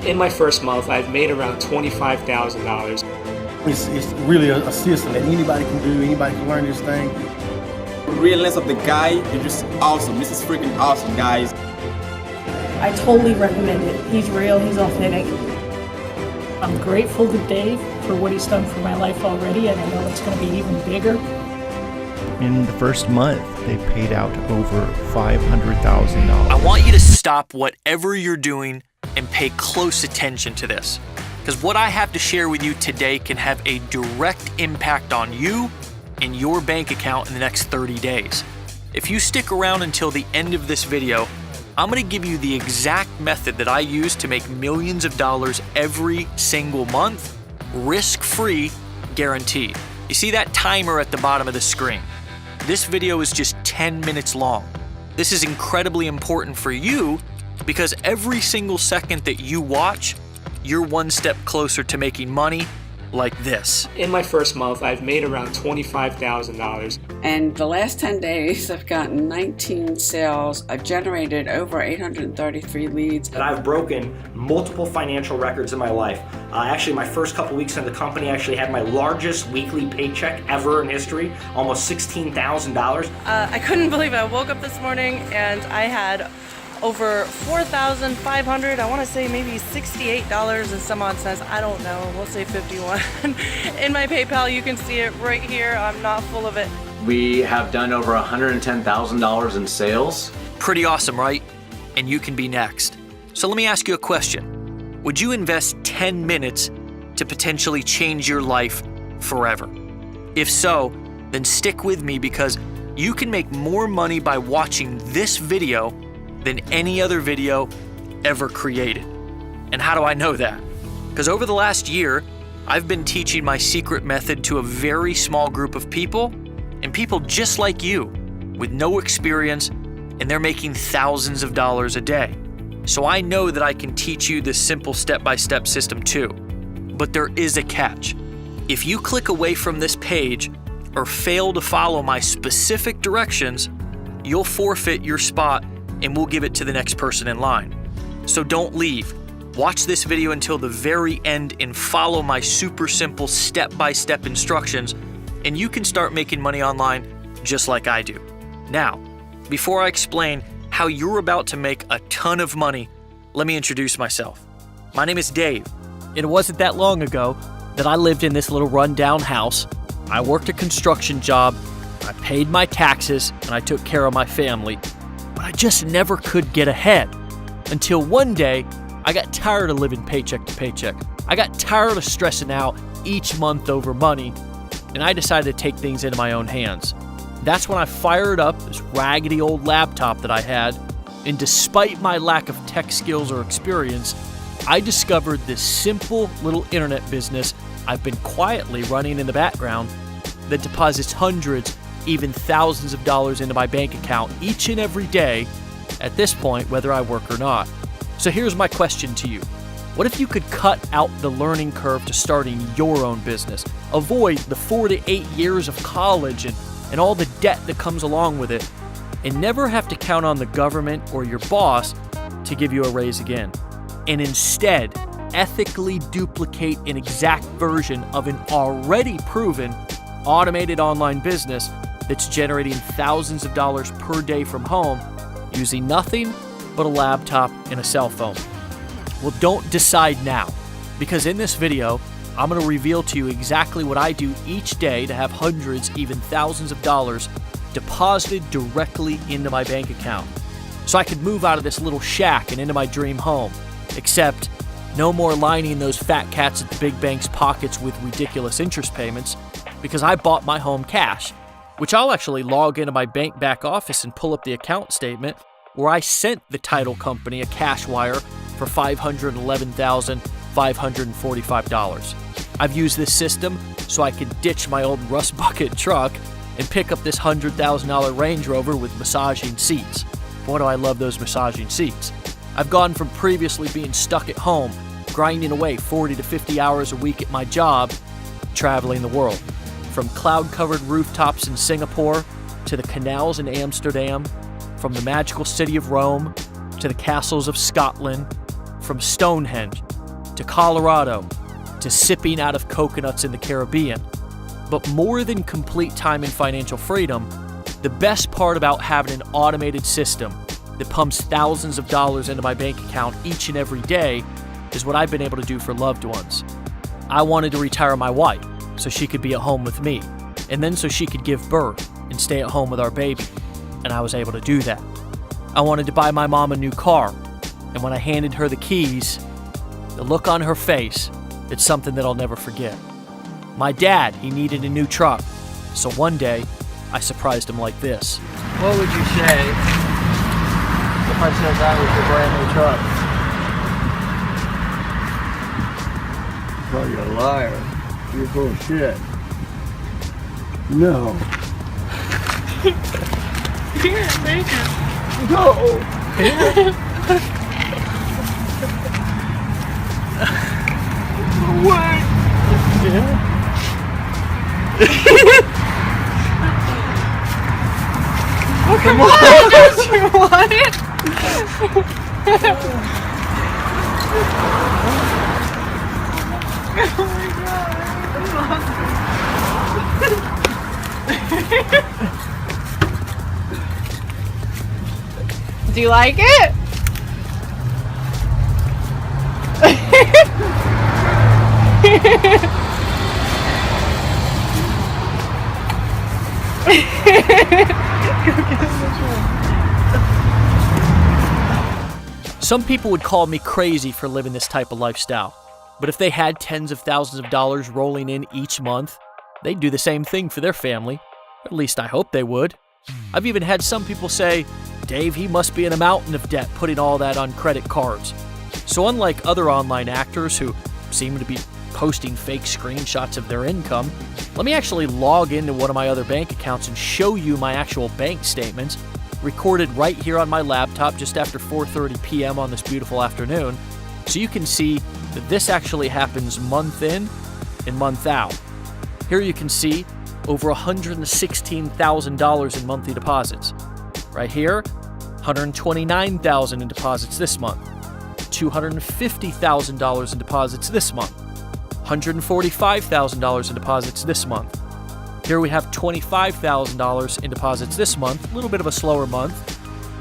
In my first month, I've made around $25,000. It's really a system that anybody can do, anybody can learn this thing. The realness of the guy is just awesome. This is freaking awesome, guys. I totally recommend it. He's real, he's authentic. I'm grateful to Dave for what he's done for my life already, and I know it's going to be even bigger. In the first month, they paid out over $500,000. I want you to stop whatever you're doing and pay close attention to this, because what I have to share with you today can have a direct impact on you and your bank account in the next 30 days. If you stick around until the end of this video, I'm going to give you the exact method that I use to make millions of dollars every single month, risk-free, guaranteed. You see that timer at the bottom of the screen? This video is just 10 minutes long. This is incredibly important for you because every single second that you watch, you're one step closer to making money like this. In my first month, I've made around $25,000. And the last 10 days, I've gotten 19 sales. I've generated over 833 leads. And I've broken multiple financial records in my life. Actually, my first couple weeks in the company, I actually had my largest weekly paycheck ever in history, almost $16,000. I couldn't believe it. I woke up this morning and I had over $4,500, I want to say maybe $68 and some odd cents, I don't know, we'll say 51. In my PayPal, you can see it right here. I'm not full of it. We have done over $110,000 in sales. Pretty awesome, right? And you can be next. So let me ask you a question. Would you invest 10 minutes to potentially change your life forever? If so, then stick with me because you can make more money by watching this video than any other video ever created. And how do I know that? Because over the last year, I've been teaching my secret method to a very small group of people, and people just like you, with no experience, and they're making thousands of dollars a day. So I know that I can teach you this simple step-by-step system too. But there is a catch. If you click away from this page or fail to follow my specific directions, you'll forfeit your spot and we'll give it to the next person in line. So don't leave. Watch this video until the very end and follow my super simple step-by-step instructions, and you can start making money online just like I do. Now, before I explain how you're about to make a ton of money, let me introduce myself. My name is Dave, and it wasn't that long ago that I lived in this little rundown house. I worked a construction job, I paid my taxes, and I took care of my family. But I just never could get ahead until one day I got tired of living paycheck to paycheck. I got tired of stressing out each month over money, and I decided to take things into my own hands. That's when I fired up this raggedy old laptop that I had, and despite my lack of tech skills or experience, I discovered this simple little internet business I've been quietly running in the background that deposits hundreds, even thousands of dollars into my bank account each and every day at this point, whether I work or not. So here's my question to you. What if you could cut out the learning curve to starting your own business, avoid the 4 to 8 years of college and all the debt that comes along with it, and never have to count on the government or your boss to give you a raise again, and instead ethically duplicate an exact version of an already proven automated online business that's generating thousands of dollars per day from home using nothing but a laptop and a cell phone? Well, don't decide now, because in this video, I'm going to reveal to you exactly what I do each day to have hundreds, even thousands of dollars deposited directly into my bank account. So I could move out of this little shack and into my dream home, except no more lining those fat cats at the big bank's pockets with ridiculous interest payments, because I bought my home cash, which I'll actually log into my bank back office and pull up the account statement where I sent the title company a cash wire for $511,545. I've used this system so I could ditch my old rust bucket truck and pick up this $100,000 Range Rover with massaging seats. Boy, do I love those massaging seats. I've gone from previously being stuck at home, grinding away 40 to 50 hours a week at my job, traveling the world. From cloud-covered rooftops in Singapore to the canals in Amsterdam, from the magical city of Rome to the castles of Scotland, from Stonehenge to Colorado, to sipping out of coconuts in the Caribbean. But more than complete time and financial freedom, the best part about having an automated system that pumps thousands of dollars into my bank account each and every day is what I've been able to do for loved ones. I wanted to retire my wife so she could be at home with me, and then so she could give birth and stay at home with our baby, and I was able to do that. I wanted to buy my mom a new car, and when I handed her the keys, the look on her face, it's something that I'll never forget. My dad, he needed a new truck, so one day, I surprised him like this. What would you say if I said that was your brand new truck? Oh, you're a liar. You're full of shit. No. Here, make it. No. What? Yeah. Come on, don't you want it? Oh my God. Do you like it? Some people would call me crazy for living this type of lifestyle, but if they had tens of thousands of dollars rolling in each month, they'd do the same thing for their family. At least I hope they would. I've even had some people say, Dave, he must be in a mountain of debt putting all that on credit cards. So unlike other online actors who seem to be posting fake screenshots of their income, let me actually log into one of my other bank accounts and show you my actual bank statements, recorded right here on my laptop just after 4:30 p.m. on this beautiful afternoon, so you can see that this actually happens month in and month out. Here you can see over $116,000 in monthly deposits. Right here, $129,000 in deposits this month, $250,000 in deposits this month, $145,000 in deposits this month. Here we have $25,000 in deposits this month, a little bit of a slower month.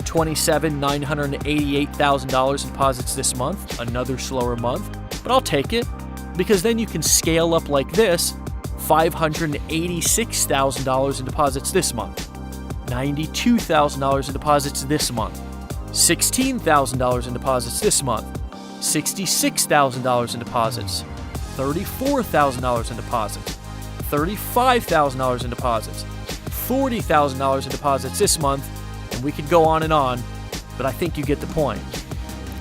$988,000 in deposits this month, another slower month, but I'll take it because then you can scale up like this. $586,000 in deposits this month, $92,000 in deposits this month, $16,000 in deposits this month, $66,000 in deposits, $34,000 in deposits, $35,000 in deposits, $40,000 in deposits this month, and we could go on, but I think you get the point.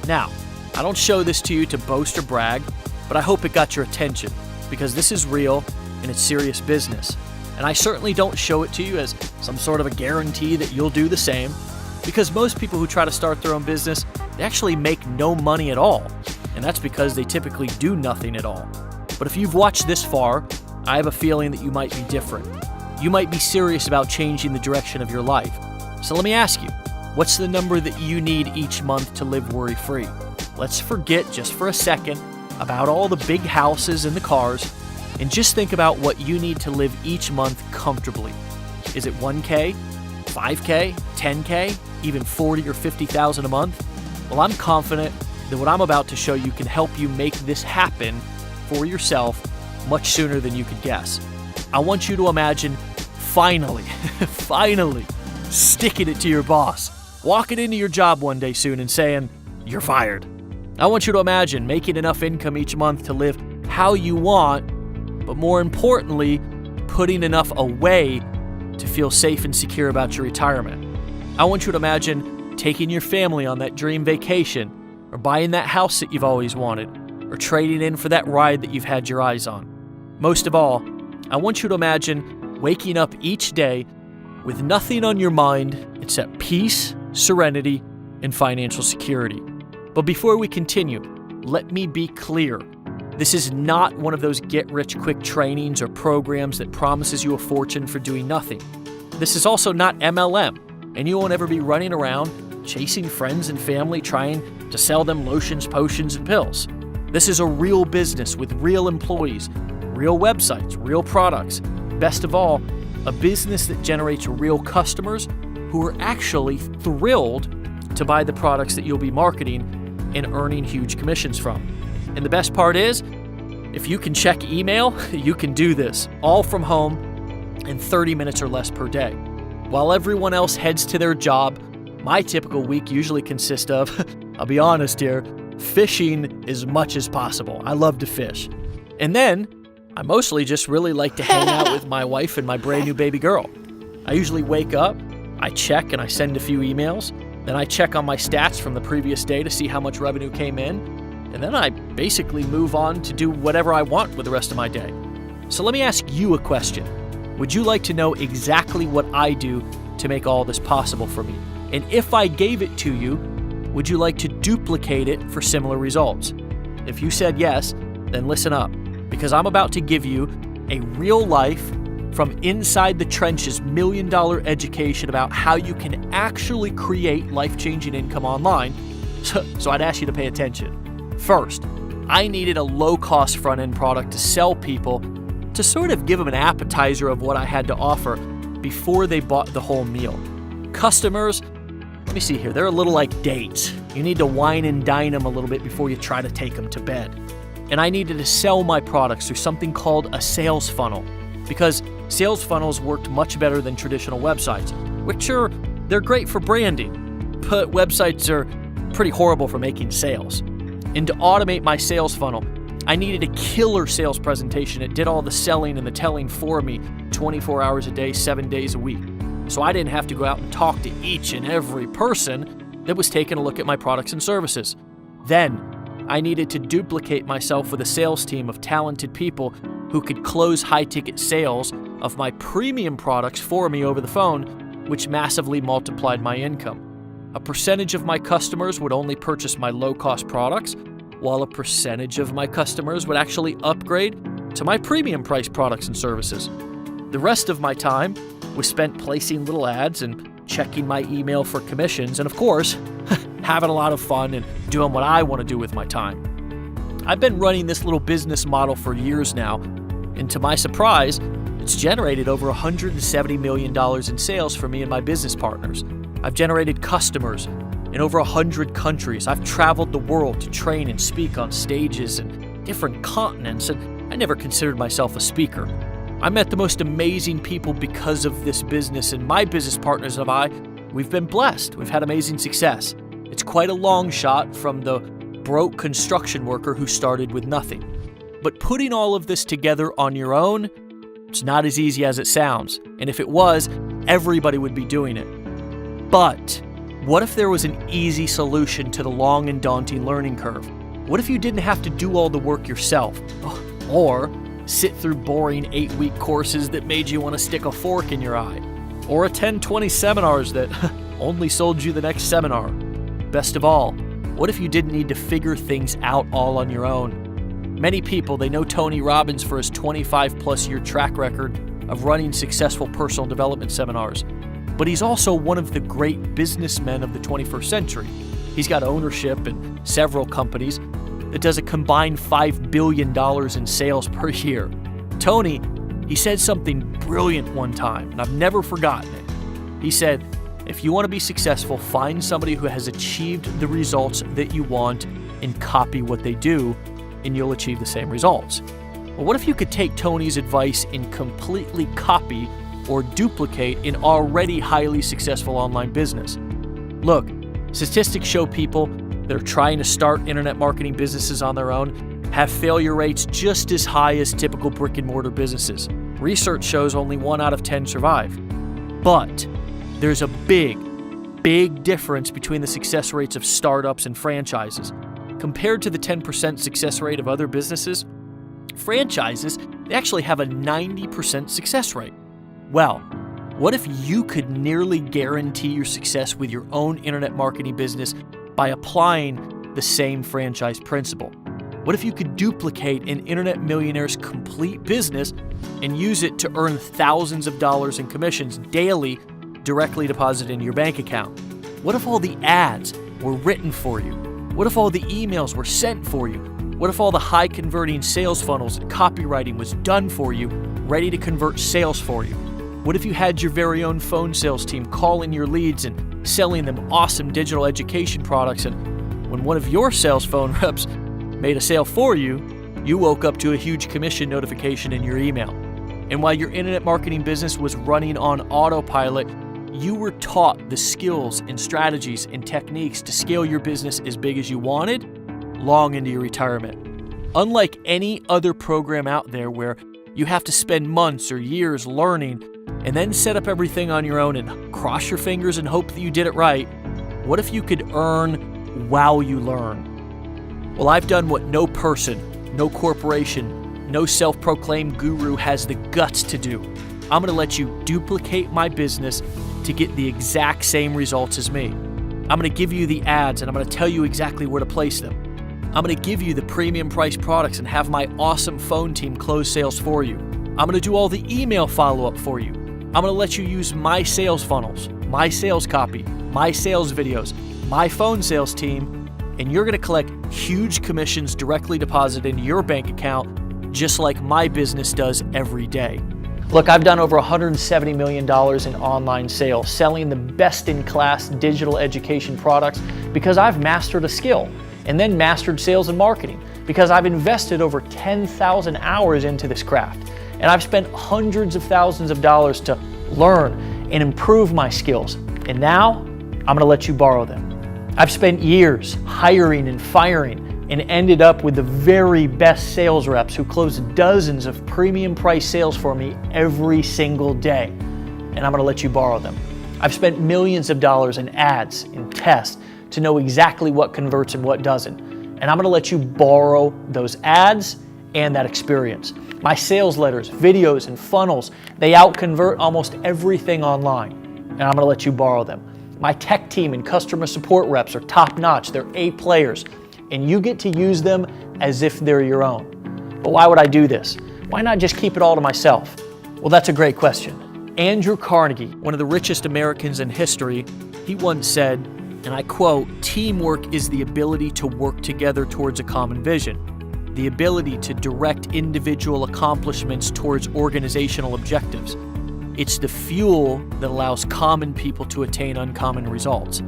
Now, I don't show this to you to boast or brag, but I hope it got your attention because this is real and it's serious business. And I certainly don't show it to you as some sort of a guarantee that you'll do the same, because most people who try to start their own business, they actually make no money at all. And that's because they typically do nothing at all. But if you've watched this far, I have a feeling that you might be different. You might be serious about changing the direction of your life. So let me ask you, what's the number that you need each month to live worry-free? Let's forget just for a second about all the big houses and the cars, and just think about what you need to live each month comfortably. Is it 1K, 5K, 10K, even 40 or 50,000 a month? Well, I'm confident that what I'm about to show you can help you make this happen for yourself much sooner than you could guess. I want you to imagine finally sticking it to your boss, walking into your job one day soon and saying, you're fired. I want you to imagine making enough income each month to live how you want, but more importantly, putting enough away to feel safe and secure about your retirement. I want you to imagine taking your family on that dream vacation, or buying that house that you've always wanted, or trading in for that ride that you've had your eyes on. Most of all, I want you to imagine waking up each day with nothing on your mind except peace, serenity, and financial security. But before we continue, let me be clear. This is not one of those get-rich-quick trainings or programs that promises you a fortune for doing nothing. This is also not MLM, and you won't ever be running around chasing friends and family trying to sell them lotions, potions, and pills. This is a real business with real employees, real websites, real products. Best of all, a business that generates real customers who are actually thrilled to buy the products that you'll be marketing and earning huge commissions from. And the best part is, if you can check email, you can do this all from home in 30 minutes or less per day. While everyone else heads to their job, my typical week usually consists of, I'll be honest here, fishing as much as possible. I love to fish. And then I mostly just really like to hang out with my wife and my brand new baby girl. I usually wake up, I check and I send a few emails. Then I check on my stats from the previous day to see how much revenue came in. And then I basically move on to do whatever I want with the rest of my day. So let me ask you a question. Would you like to know exactly what I do to make all this possible for me? And if I gave it to you, would you like to duplicate it for similar results? If you said yes, then listen up, because I'm about to give you a real life, from inside the trenches, $1 million education about how you can actually create life-changing income online. So I'd ask you to pay attention. First, I needed a low-cost front-end product to sell people, to sort of give them an appetizer of what I had to offer before they bought the whole meal. Customers, let me see here, they're a little like dates. You need to wine and dine them a little bit before you try to take them to bed. And I needed to sell my products through something called a sales funnel, because sales funnels worked much better than traditional websites, which they're great for branding, but websites are pretty horrible for making sales. And to automate my sales funnel, I needed a killer sales presentation that did all the selling and the telling for me 24 hours a day, 7 days a week. So I didn't have to go out and talk to each and every person that was taking a look at my products and services. Then I needed to duplicate myself with a sales team of talented people who could close high-ticket sales of my premium products for me over the phone, which massively multiplied my income. A percentage of my customers would only purchase my low-cost products, while a percentage of my customers would actually upgrade to my premium price products and services. The rest of my time was spent placing little ads and checking my email for commissions, and of course, having a lot of fun and doing what I want to do with my time. I've been running this little business model for years now, and to my surprise, it's generated over $170 million in sales for me and my business partners. I've generated customers in over 100 countries. I've traveled the world to train and speak on stages in different continents, and I never considered myself a speaker. I met the most amazing people because of this business, and my business partners and I, we've been blessed. We've had amazing success. It's quite a long shot from the broke construction worker who started with nothing. But putting all of this together on your own, it's not as easy as it sounds. And if it was, everybody would be doing it. But what if there was an easy solution to the long and daunting learning curve? What if you didn't have to do all the work yourself? Or sit through boring 8-week courses that made you want to stick a fork in your eye? Or attend 20 seminars that only sold you the next seminar? Best of all, what if you didn't need to figure things out all on your own? Many people, they know Tony Robbins for his 25-plus year track record of running successful personal development seminars. But he's also one of the great businessmen of the 21st century. He's got ownership in several companies that does a combined $5 billion in sales per year. Tony, he said something brilliant one time, and I've never forgotten it. He said, if you want to be successful, find somebody who has achieved the results that you want and copy what they do, and you'll achieve the same results. Well, what if you could take Tony's advice and completely copy or duplicate an already highly successful online business? Look, statistics show people that are trying to start internet marketing businesses on their own have failure rates just as high as typical brick and mortar businesses. Research shows only 1 out of 10 survive. But there's a big difference between the success rates of startups and franchises. Compared to the 10% success rate of other businesses, franchises, they actually have a 90% success rate. Well, what if you could nearly guarantee your success with your own internet marketing business by applying the same franchise principle? What if you could duplicate an internet millionaire's complete business and use it to earn thousands of dollars in commissions daily directly deposited into your bank account? What if all the ads were written for you? What if all the emails were sent for you? What if all the high converting sales funnels and copywriting was done for you, ready to convert sales for you? What if you had your very own phone sales team calling your leads and selling them awesome digital education products, and when one of your sales phone reps made a sale for you, you woke up to a huge commission notification in your email. And while your internet marketing business was running on autopilot, you were taught the skills and strategies and techniques to scale your business as big as you wanted long into your retirement. Unlike any other program out there where you have to spend months or years learning and then set up everything on your own and cross your fingers and hope that you did it right, what if you could earn while you learn? Well, I've done what no person, no corporation, no self-proclaimed guru has the guts to do. I'm going to let you duplicate my business to get the exact same results as me. I'm going to give you the ads and I'm going to tell you exactly where to place them. I'm going to give you the premium price products and have my awesome phone team close sales for you. I'm going to do all the email follow-up for you. I'm going to let you use my sales funnels, my sales copy, my sales videos, my phone sales team, and you're going to collect huge commissions directly deposited into your bank account, just like my business does every day. Look, I've done over $170 million in online sales, selling the best-in-class digital education products because I've mastered a skill, and then mastered sales and marketing because I've invested over 10,000 hours into this craft. And I've spent hundreds of thousands of dollars to learn and improve my skills. And now, I'm going to let you borrow them. I've spent years hiring and firing and ended up with the very best sales reps who close dozens of premium price sales for me every single day. And I'm going to let you borrow them. I've spent millions of dollars in ads and tests to know exactly what converts and what doesn't. And I'm going to let you borrow those ads and that experience. My sales letters, videos, and funnels, they out-convert almost everything online. And I'm going to let you borrow them. My tech team and customer support reps are top-notch. They're A players. And you get to use them as if they're your own. But why would I do this? Why not just keep it all to myself? Well, that's a great question. Andrew Carnegie, one of the richest Americans in history, he once said, and I quote, "Teamwork is the ability to work together towards a common vision, the ability to direct individual accomplishments towards organizational objectives. It's the fuel that allows common people to attain uncommon results."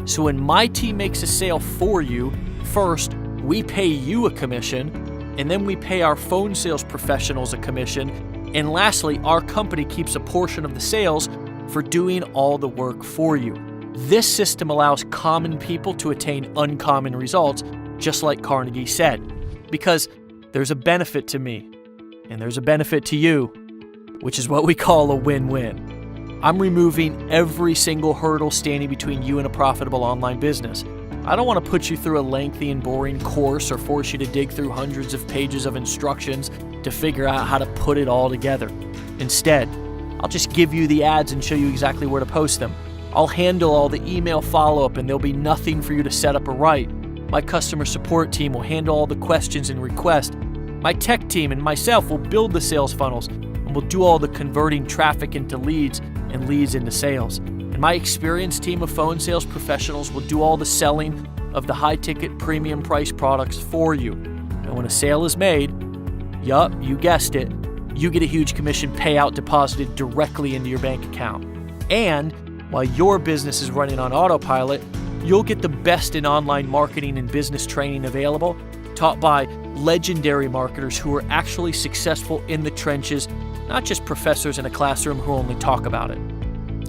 So when my team makes a sale for you, first, we pay you a commission, and then we pay our phone sales professionals a commission, and lastly, our company keeps a portion of the sales for doing all the work for you. This system allows common people to attain uncommon results, just like Carnegie said, because there's a benefit to me, and there's a benefit to you, which is what we call a win-win. I'm removing every single hurdle standing between you and a profitable online business. I don't want to put you through a lengthy and boring course or force you to dig through hundreds of pages of instructions to figure out how to put it all together. Instead, I'll just give you the ads and show you exactly where to post them. I'll handle all the email follow-up and there'll be nothing for you to set up or write. My customer support team will handle all the questions and requests. My tech team and myself will build the sales funnels, and we'll do all the converting traffic into leads and leads into sales. And my experienced team of phone sales professionals will do all the selling of the high-ticket premium price products for you. And when a sale is made, yup, you guessed it, you get a huge commission payout deposited directly into your bank account. And while your business is running on autopilot, you'll get the best in online marketing and business training available, taught by legendary marketers who are actually successful in the trenches, not just professors in a classroom who only talk about it.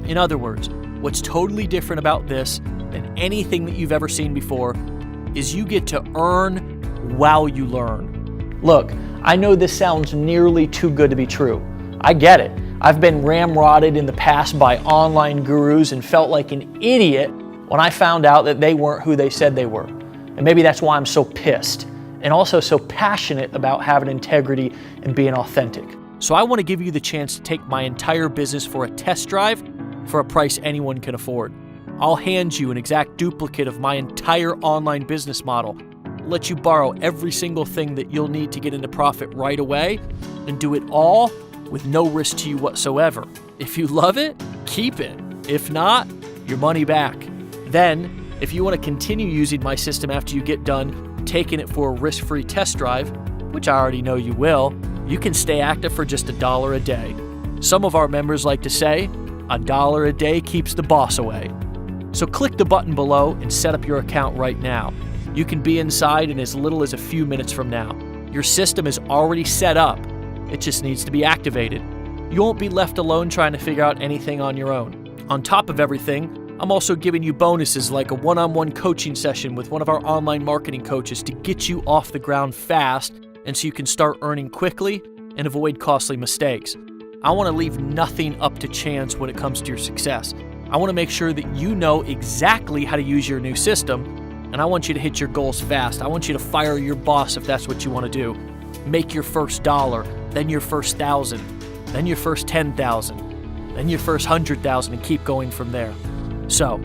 In other words, what's totally different about this than anything that you've ever seen before is you get to earn while you learn. Look, I know this sounds nearly too good to be true. I get it. I've been ramrodded in the past by online gurus and felt like an idiot when I found out that they weren't who they said they were. And maybe that's why I'm so pissed and also so passionate about having integrity and being authentic. So I want to give you the chance to take my entire business for a test drive for a price anyone can afford. I'll hand you an exact duplicate of my entire online business model, let you borrow every single thing that you'll need to get into profit right away, and do it all with no risk to you whatsoever. If you love it, keep it. If not, your money back. Then, if you want to continue using my system after you get done taking it for a risk-free test drive, which I already know you will, you can stay active for just $1 a day. Some of our members like to say, $1 a day keeps the boss away. So click the button below and set up your account right now. You can be inside in as little as a few minutes from now. Your system is already set up. It just needs to be activated. You won't be left alone trying to figure out anything on your own. On top of everything, I'm also giving you bonuses like a one-on-one coaching session with one of our online marketing coaches to get you off the ground fast and so you can start earning quickly and avoid costly mistakes. I want to leave nothing up to chance when it comes to your success. I want to make sure that you know exactly how to use your new system, and I want you to hit your goals fast. I want you to fire your boss if that's what you want to do. Make your first $1, then your first $1,000, then your first $10,000, then your first $100,000, and keep going from there. So,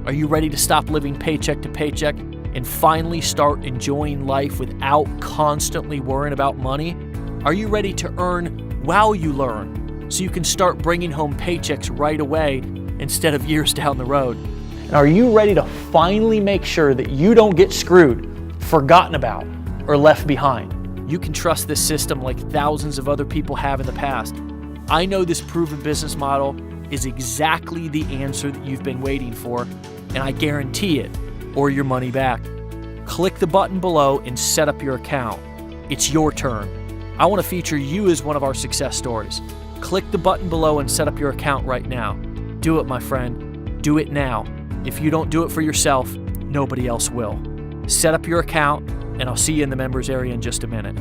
are you ready to stop living paycheck to paycheck and finally start enjoying life without constantly worrying about money? Are you ready to earn while you learn so you can start bringing home paychecks right away instead of years down the road? And are you ready to finally make sure that you don't get screwed, forgotten about, or left behind? You can trust this system like thousands of other people have in the past. I know this proven business model is exactly the answer that you've been waiting for, and I guarantee it, or your money back. Click the button below and set up your account. It's your turn. I want to feature you as one of our success stories. Click the button below and set up your account right now. Do it, my friend. Do it now. If you don't do it for yourself, nobody else will. Set up your account, and I'll see you in the members area in just a minute.